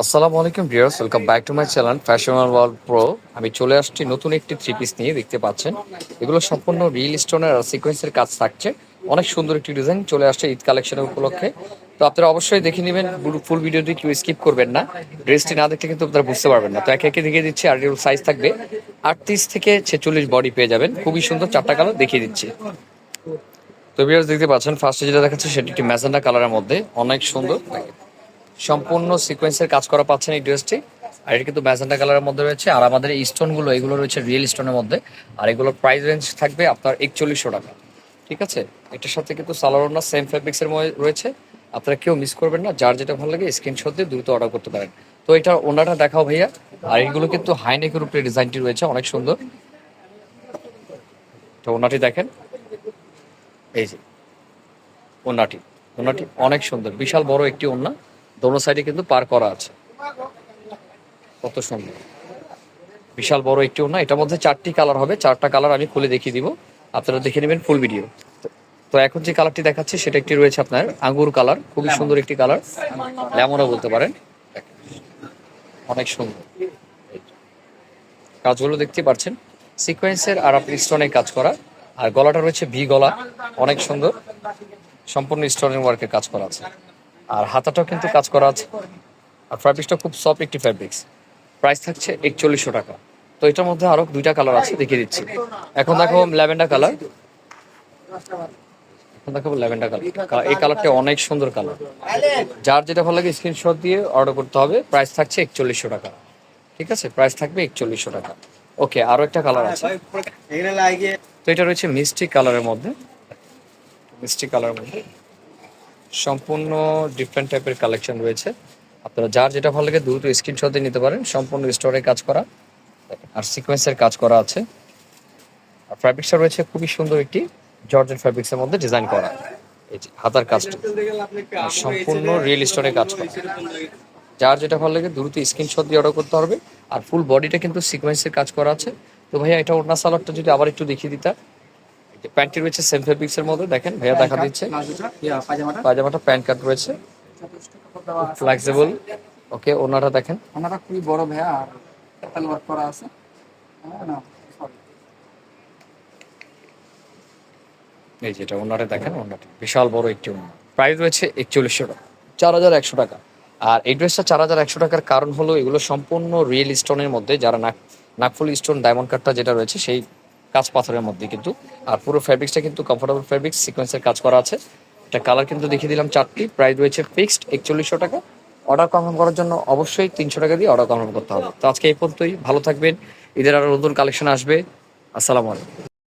আসসালামু আলাইকুম viewers, welcome back to my channel fashion world pro. আমি চলে আসছি নতুন একটি থ্রি পিস নিয়ে। দেখতে পাচ্ছেন এগুলো সম্পূর্ণ রিয়েল স্টোনের আর সিকোয়েন্সের কাজ থাকছে। অনেক সুন্দর একটি ডিজাইন চলে আসছে ঈদ কালেকশনের উপলক্ষে। তো আপনারা অবশ্যই দেখে নেবেন, ফুল ভিডিওটি কেউ স্কিপ করবেন না। ড্রেসটি না দেখলে কিন্তু আপনারা বুঝতে পারবেন না। তো একে একে দেখিয়ে দিচ্ছি। আর এগুলো সাইজ থাকবে 38 থেকে 46 বডি পেয়ে যাবেন। খুবই সুন্দর চারটা কালার দেখিয়ে দিচ্ছি। তো ভিউয়ার্স দেখতে পাচ্ছেন ফার্স্টে যেটা দেখাচ্ছে সেটি একটি ম্যাজেন্ডা কালারের মধ্যে, অনেক সুন্দর সম্পূর্ণ সিকোয়েন্সের কাজ করা পাচ্ছেন এই ড্রেসটি। আর এটা কিন্তু ম্যাজেন্টা কালারের মধ্যে রয়েছে। আর আমাদের এই স্টোনগুলো এগুলো রয়েছে রিয়েল স্টোনের মধ্যে। আর এগুলোর প্রাইস রেঞ্জ থাকবে আপনার 4100 টাকা। ঠিক আছে, এটার সাথে কিন্তু সালোয়ার সেম ফেব্রিক্সের রয়েছে। আপনারা কেউ মিস করবেন না, যার যেটা ভালো লাগে স্ক্রিনশট দিয়ে দ্রুত অর্ডার করতে পারেন। তো এটা ওনাটা দেখাও ভাইয়া। আর এগুলো কিন্তু হাইনেকের উপরে ডিজাইনটি রয়েছে, অনেক সুন্দর। তো ওনাটি দেখেন, এই যে ওনাটি ওনাটি অনেক সুন্দর, বিশাল বড় একটি ওনা। দোনো সাইডে কিন্তু পার করা আছে, কত সুন্দর, বিশাল বড় একটি ওড়না। এটার মধ্যে চারটি কালার হবে, চারটা কালার আমি খুলে দেখিয়ে দিব, আপনারা দেখে নেবেন ফুল ভিডিও। তো এখন যে কালারটি দেখাচ্ছি সেটা একটি রয়েছে আপনার আঙ্গুর কালার, খুবই সুন্দর একটি কালার, লেমনও বলতে পারেন। অনেক সুন্দর কাজগুলো দেখতে পাচ্ছেন, সিকোয়েন্সের আর আপনি স্টোনের কাজ করা। আর গলাটা রয়েছে ভি গলা, অনেক সুন্দর, সম্পূর্ণ স্টোনের ওয়ার্কের কাজ করা আছে। আর হাতাটাও কিন্তু কাজ করা আছে। আর ফ্যাব্রিক্সটা খুব সফট একটি ফ্যাব্রিক্স। প্রাইস থাকছে 4100 টাকা। তো এটার মধ্যে আরো দুইটা কালার আছে, দেখিয়ে দিচ্ছি। এখন দেখো ল্যাভেন্ডার কালার, এখন দেখো ল্যাভেন্ডার কালার। এই কালারটা অনেক সুন্দর কালার, যার যেটা ভালো লাগে স্ক্রিনশট দিয়ে অর্ডার করতে হবে। প্রাইস থাকছে 4100 টাকা। ঠিক আছে, প্রাইস থাকবে 4100 টাকা। ওকে, আরো একটা কালার আছে। তো এটা রয়েছে মিষ্টি কালারের মধ্যে, মিষ্টি কালারের মধ্যে সম্পূর্ণ ডিফারেন্ট টাইপের কালেকশন রয়েছে। আপনারা যার যেটা ভালো লাগে দ্রুত স্ক্রিনশট দিয়ে নিতে পারেন। সম্পূর্ণ স্টোরে কাজ করা আর সিকোয়েন্সের কাজ করা আছে। আর ফ্যাব্রিক্সটা রয়েছে খুবই সুন্দর একটি জর্জেট ফ্যাব্রিক্সের মধ্যে ডিজাইন করা। এই যে হাতার কাজটা সম্পূর্ণ রিয়েল স্টোরে কাজ করা। যার যেটা ভালো লাগে দ্রুত স্ক্রিনশট দিয়ে অর্ডার করতে হবে। আর ফুল বডিটা কিন্তু সিকোয়েন্সের কাজ করা আছে। তো ভাইয়া এটা ওড়না সালোয়ারটা যদি আবার একটু দেখিয়ে দিতা। প্যান্টটি রয়েছে সেম ফেব্রিক্সের মধ্যে, দেখেন ভাইয়া দেখা দিচ্ছে। পায়জামাটা প্যান্ট কাট রয়েছে, ফ্লেক্সিবল। ওকে, ওনাটা দেখেন, ওনাটা খুবই বড় ভাইয়া, আর ওয়ার্ক করা আছে। হ্যাঁ, না সরি। এই যেটা ওনাটা দেখেন, ওনাটা বিশাল বড় একটি ওনা। প্রাইস রয়েছে 4100 টাকা, 4100 টাকা। আর এই ড্রেসটা 4100 টাকার কারণ হলো এগুলো সম্পূর্ণ রিয়েল স্টোনের মধ্যে, যারা নাকফুল স্টোন ডায়মন্ড কাটটা যেটা রয়েছে সেই কাজ পাথরের মধ্যে কিন্তু। আর পুরো ফ্যাব্রিক্সটা কিন্তু কমফোর্টেবল ফ্যাব্রিক্স, সিকোয়েন্সের কাজ করা আছে। এটা কালার কিন্তু দেখিয়ে দিলাম চারটি। প্রাইস রয়েছে ফিক্সড 4100 টাকা। অর্ডার কনফার্ম করার জন্য অবশ্যই 300 টাকা দিয়ে অর্ডার কনফার্ম করতে হবে। তো আজকে এই পর্যন্তই, ভালো থাকবেন। ঈদের আরো নতুন কালেকশন আসবে। আসসালামু আলাইকুম।